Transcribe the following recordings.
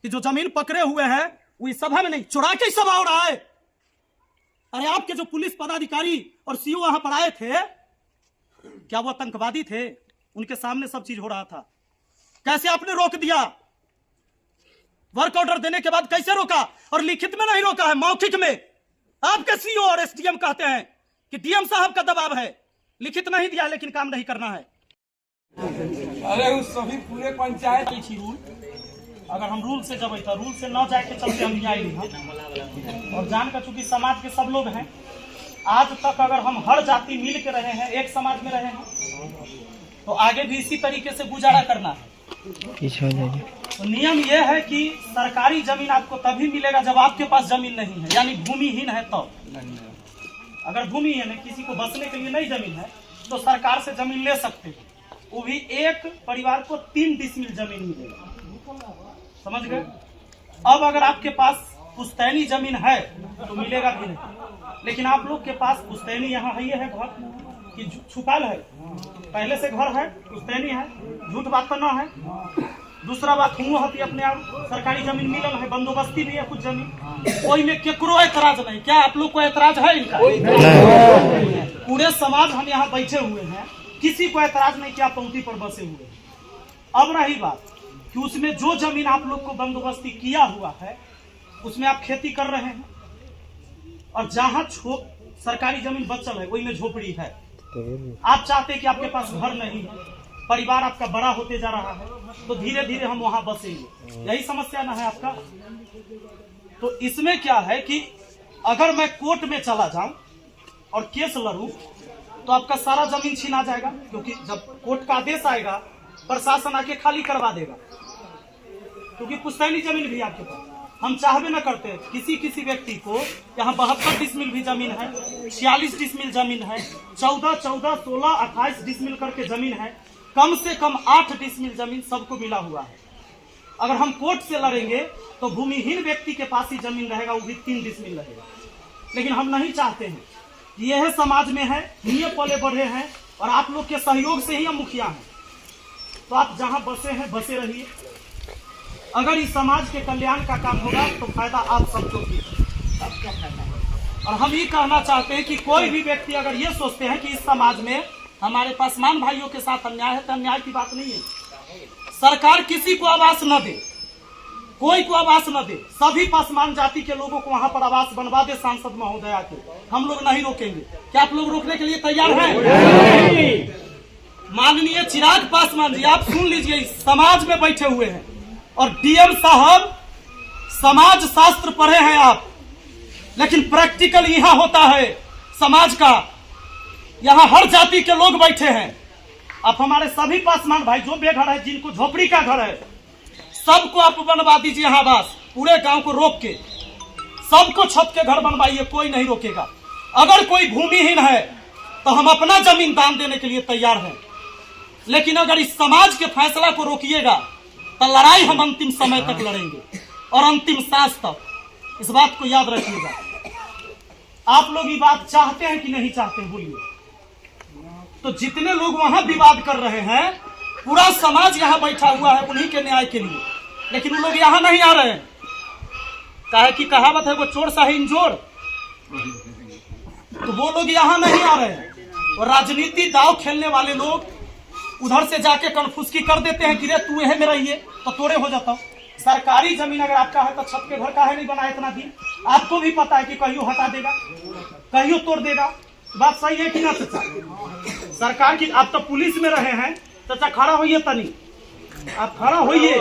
कि जो जमीन पकड़े हुए हैं वो इस सभा में नहीं, चुरा के सभा हो रहा है। अरे आपके जो पुलिस पदाधिकारी और सीओ वहां पर आए थे, क्या वो आतंकवादी थे? उनके सामने सब चीज हो रहा था, कैसे आपने रोक दिया? वर्क ऑर्डर देने के बाद कैसे रोका? और लिखित में नहीं रोका है, मौखिक में। आपके सीओ और एसडीएम कहते हैं कि डीएम साहब का दबाव है, लिखित नहीं दिया लेकिन काम नहीं करना है। अरे उस सभी पूरे पंचायत की रूल, अगर हम रूल से जब था, रूल से न जाए के चलते हम न्याय नहीं। और जान कर चूंकि समाज के सब लोग हैं, आज तक अगर हम हर जाति मिल के रहे हैं, एक समाज में रहे हैं, तो आगे भी इसी तरीके से गुजारा करना है। तो नियम यह है कि सरकारी जमीन आपको तभी मिलेगा जब आपके पास जमीन नहीं है, यानी भूमिहीन है। तो अगर भूमिहीन है, किसी को बसने के लिए नहीं जमीन है, तो सरकार से जमीन ले सकते हैं। वो भी एक परिवार को 3 डिसमिल जमीन मिलेगा, समझ गए? अब अगर आपके पास पुश्तैनी जमीन है तो मिलेगा भी नहीं। लेकिन आप लोग के पास पुश्तैनी यहाँ है, ये है घर कि छुपाल है, पहले से घर है, पुश्तैनी है, झूठ बात तो ना है। दूसरा बात हुआ होती अपने आप सरकारी जमीन मिलल है, बंदोबस्ती भी है कुछ जमीन, कोई में केकरो एतराज नहीं। क्या आप लोग को एतराज है इनका? पूरे समाज हम यहाँ बैठे हुए हैं, किसी को एतराज नहीं कि आप पंक्ति पर बसे हुए। अब रही बात कि उसमें जो जमीन आप लोग को बंदोबस्ती किया हुआ है उसमें आप खेती कर रहे हैं, और जहाँ सरकारी जमीन बचल है वही में झोपड़ी है। आप चाहते हैं कि आपके पास घर नहीं है, परिवार आपका बड़ा होते जा रहा है, तो धीरे धीरे हम वहां बसेंगे, यही समस्या ना है आपका? तो इसमें क्या है कि अगर मैं कोर्ट में चला जाऊं और केस लड़ूं तो आपका सारा जमीन छीना जाएगा, क्योंकि जब कोर्ट का आदेश आएगा प्रशासन आके खाली करवा देगा, क्योंकि पुश्तैनी जमीन भी आपके पास। हम चाहबे न करते किसी व्यक्ति को यहाँ 72 डिसमिल भी जमीन है, 46 डिसमिल जमीन है, 14, 16, 28 डिसमिल करके जमीन है, कम से कम 8 डिसमिल जमीन सबको मिला हुआ है। अगर हम कोर्ट से लड़ेंगे तो भूमिहीन व्यक्ति के पास ही जमीन रहेगा, वो भी 3 डिसमिल रहेगा। लेकिन हम नहीं चाहते हैं, यह समाज में है, ये पले बढ़े हैं, और आप लोग के सहयोग से ही हम मुखिया हैं। तो आप जहां बसे हैं बसे रहिए। अगर इस समाज के कल्याण का काम होगा तो फायदा आप सबको भी है। और हम ये कहना चाहते हैं कि कोई भी व्यक्ति अगर ये सोचते हैं कि इस समाज में हमारे पासवान भाइयों के साथ अन्याय है, तो अन्याय की बात नहीं है। सरकार किसी को आवास न दे, कोई को आवास न दे, सभी पासवान जाति के लोगों को वहां पर आवास बनवा दे सांसद महोदया के, हम लोग नहीं रोकेंगे। क्या आप लोग रोकने के लिए तैयार हैं? माननीय चिराग पासवान जी, आप सुन लीजिए, समाज में बैठे हुए हैं, और डीएम साहब समाज शास्त्र पढ़े हैं आप, लेकिन प्रैक्टिकल यहाँ होता है समाज का। यहाँ हर जाति के लोग बैठे हैं। आप हमारे सभी पासवान भाई जो बेघर है, जिनको झोपड़ी का घर है, सबको आप बनवा दीजिए यहाँ आवास, पूरे गांव को रोक के सबको छत के घर बनवाइए, कोई नहीं रोकेगा। अगर कोई भूमिहीन है तो हम अपना जमीन दान देने के लिए तैयार हैं, लेकिन अगर इस समाज के फैसला को रोकिएगा तो लड़ाई हम अंतिम समय तक लड़ेंगे, और अंतिम सांस तक। इस बात को याद रखिएगा। आप लोग ये बात चाहते हैं कि नहीं चाहते, बोलिए? तो जितने लोग वहां विवाद कर रहे हैं, पूरा समाज यहाँ बैठा हुआ है उन्हीं के न्याय के लिए, लेकिन वो लोग यहाँ नहीं आ रहे हैं। काहे की कहावत है, वो चोर सा ही इंजोर, तो वो लोग यहाँ नहीं आ रहे हैं। और राजनीति दाव खेलने वाले लोग उधर से जाके कन्फुसकी कर देते हैं कि रे तू है मेरा, ये तो तोड़े हो जाता हूँ। सरकारी जमीन अगर आपका है तो छत के घर काहे नहीं बनाया इतना दिन? आपको भी पता है कि कहियो हटा देगा, कहियो तोड़ देगा। बात सही है कि ना चाचा? सरकार की, आप तो पुलिस में रहे हैं चाचा, खड़ा होइए तनी, आप खड़ा होइए।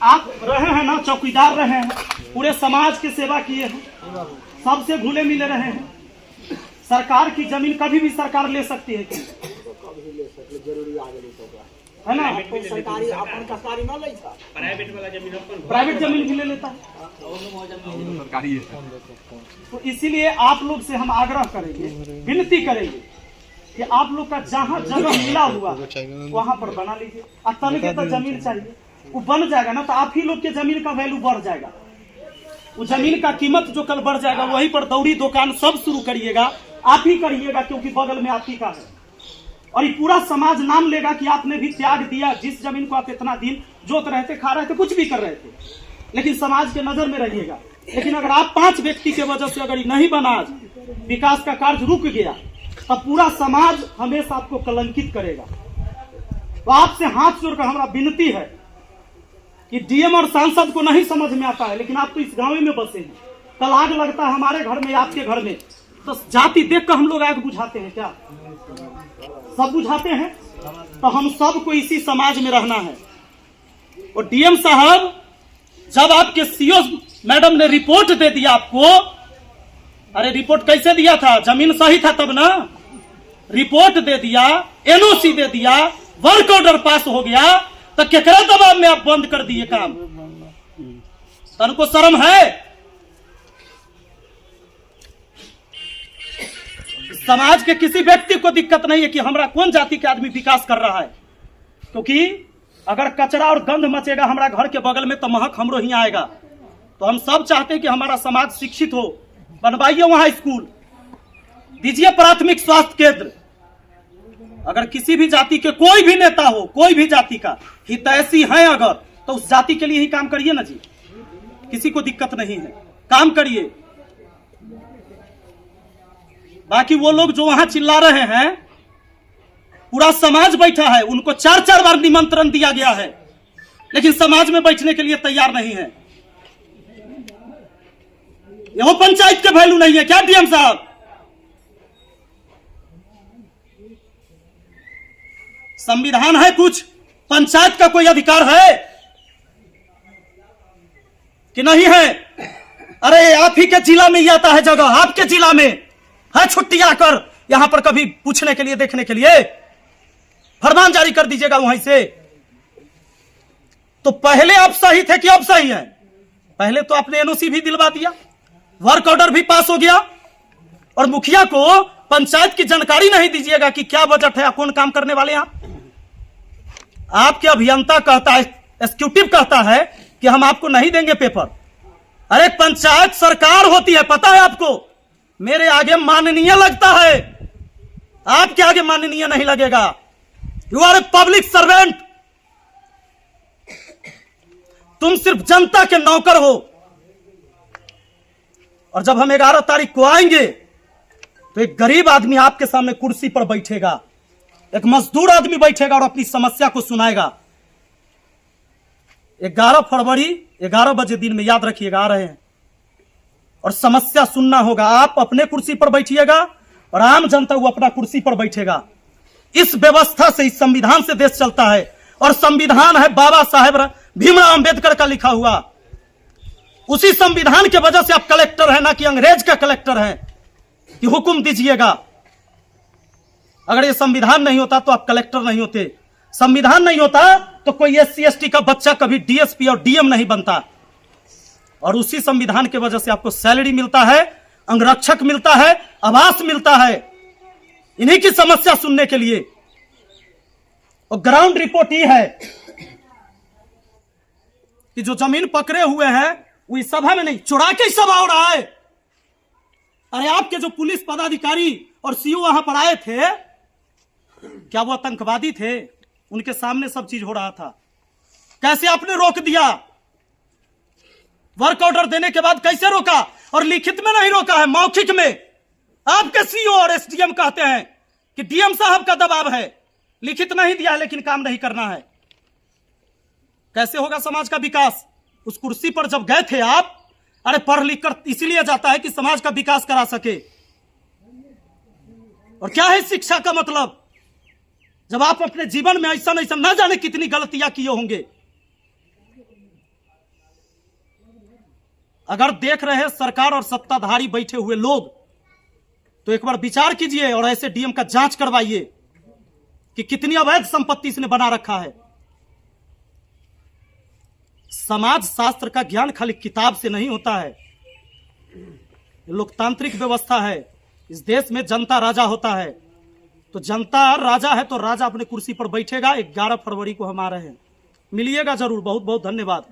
आप रहे हैं ना, चौकीदार रहे हैं, पूरे समाज की सेवा किए हैं, सबसे घुले मिले रहे हैं। सरकार की जमीन कभी भी सरकार ले सकती है है ना? सरकारी अपन का कार्य न ले था, प्राइवेट वाला जमीन प्राइवेट जमीन भी ले लेता है, सरकारी है। तो इसीलिए आप लोग से हम आग्रह करेंगे, विनती करेंगे कि आप लोग का जहाँ जगह मिला हुआ वहाँ पर बना लीजिए। और तनके तो जमीन चाहिए, वो बन जाएगा ना, तो आप ही लोग के जमीन का वैल्यू बढ़ जाएगा। वो जमीन का कीमत जो कल बढ़ जाएगा, वहीं पर दौड़ी दुकान सब शुरू करिएगा, आप ही करिएगा, क्योंकि बगल में आप ही का है। और ये पूरा समाज नाम लेगा कि आपने भी त्याग दिया। जिस जमीन को आप इतना दिन जोत रहे थे, खा रहे थे, कुछ भी कर रहे थे, लेकिन समाज के नजर में रहिएगा। लेकिन अगर आप 5 व्यक्ति के वजह से अगर ये नहीं बना, आज विकास का कार्य रुक गया, तब पूरा समाज हमेशा आपको कलंकित करेगा। तो आपसे हाथ जोड़कर हमारा विनती है कि डीएम और सांसद को नहीं समझ में आता है, लेकिन आप तो इस गांव में बसे हैं। कल आग लगता है हमारे घर में, आपके घर में, तो जाति देख कर हम लोग आग बुझाते हैं क्या? सब बुझाते हैं। तो हम सबको इसी समाज में रहना है। और डीएम साहब, जब आपके सीओ मैडम ने रिपोर्ट दे दिया आपको, अरे रिपोर्ट कैसे दिया था? जमीन सही था तब ना? रिपोर्ट दे दिया, एनओसी दे दिया, वर्क ऑर्डर पास हो गया, तो केकरा दबाव में आप बंद कर दिए काम? तनको शर्म है? समाज के किसी व्यक्ति को दिक्कत नहीं है कि हमारा कौन जाति के आदमी विकास कर रहा है, क्योंकि अगर कचरा और गंध मचेगा हमारा घर के बगल में तो महक हमरो ही आएगा। तो हम सब चाहते हैं कि हमारा समाज शिक्षित हो। बनवाइए वहां स्कूल, दीजिए प्राथमिक स्वास्थ्य केंद्र। अगर किसी भी जाति के कोई भी नेता हो, कोई भी जाति का हितैषी है अगर, तो उस जाति के लिए ही काम करिए ना जी। किसी को दिक्कत नहीं है, काम करिए। बाकी वो लोग जो वहां चिल्ला रहे हैं, पूरा समाज बैठा है, उनको 4-4 बार निमंत्रण दिया गया है, लेकिन समाज में बैठने के लिए तैयार नहीं है। यह पंचायत के वैल्यू नहीं है क्या डीएम साहब? संविधान है कुछ? पंचायत का कोई अधिकार है कि नहीं है? अरे आप ही के जिला में ही आता है जगह, आपके जिला में है छुट्टी आकर यहां पर कभी पूछने के लिए, देखने के लिए? फरमान जारी कर दीजिएगा वहीं से। तो पहले आप सही थे कि अब सही है? पहले तो आपने एनओसी भी दिलवा दिया, वर्क ऑर्डर भी पास हो गया, और मुखिया को पंचायत की जानकारी नहीं दीजिएगा कि क्या बजट है, कौन काम करने वाले हैं आपके अभियंता कहता है, एग्जीक्यूटिव कहता है कि हम आपको नहीं देंगे पेपर। अरे पंचायत सरकार होती है, पता है आपको? मेरे आगे माननीय लगता है, आपके आगे माननीय नहीं लगेगा। You are a public servant, तुम सिर्फ जनता के नौकर हो। और जब हम 11 तारीख को आएंगे तो एक गरीब आदमी आपके सामने कुर्सी पर बैठेगा, एक मजदूर आदमी बैठेगा और अपनी समस्या को सुनाएगा। 11 फरवरी 11 बजे दिन में, याद रखिएगा, आ रहे हैं, और समस्या सुनना होगा। आप अपने कुर्सी पर बैठिएगा और आम जनता वो अपना कुर्सी पर बैठेगा। इस व्यवस्था से, इस संविधान से देश चलता है, और संविधान है बाबा साहेब भीमराव अंबेडकर का लिखा हुआ। उसी संविधान के वजह से आप कलेक्टर हैं, ना कि अंग्रेज का कलेक्टर हैं कि हुक्म दीजिएगा। अगर ये संविधान नहीं होता तो आप कलेक्टर नहीं होते, संविधान नहीं होता तो कोई SC ST का बच्चा कभी DSP और DM नहीं बनता। और उसी संविधान के वजह से आपको सैलरी मिलता है, अंगरक्षक मिलता है, आवास मिलता है, इन्हीं की समस्या सुनने के लिए। और ग्राउंड रिपोर्ट ये है कि जो जमीन पकड़े हुए हैं वो इस सभा में नहीं, चुरा के सभा हो रहा है। अरे आपके जो पुलिस पदाधिकारी और CO वहां पर आए थे, क्या वो आतंकवादी थे? उनके सामने सब चीज हो रहा था, कैसे आपने रोक दिया? वर्क ऑर्डर देने के बाद कैसे रोका? और लिखित में नहीं रोका है, मौखिक में। आपके CO और SDM कहते हैं कि DM साहब का दबाव है, लिखित नहीं दिया लेकिन काम नहीं करना है। कैसे होगा समाज का विकास? उस कुर्सी पर जब गए थे आप, अरे पढ़ लिख कर इसलिए जाता है कि समाज का विकास करा सके। और क्या है शिक्षा का मतलब? जब आप अपने जीवन में ऐसा न जाने कितनी गलतियां किए होंगे। अगर देख रहे हैं सरकार और सत्ताधारी बैठे हुए लोग, तो एक बार विचार कीजिए और ऐसे DM का जांच करवाइए कि कितनी अवैध संपत्ति इसने बना रखा है। समाज शास्त्र का ज्ञान खाली किताब से नहीं होता है, लोकतांत्रिक व्यवस्था है। इस देश में जनता राजा होता है, तो जनता राजा है तो राजा अपने कुर्सी पर बैठेगा। 11 फरवरी को हम आ रहे हैं, मिलिएगा जरूर। बहुत बहुत धन्यवाद।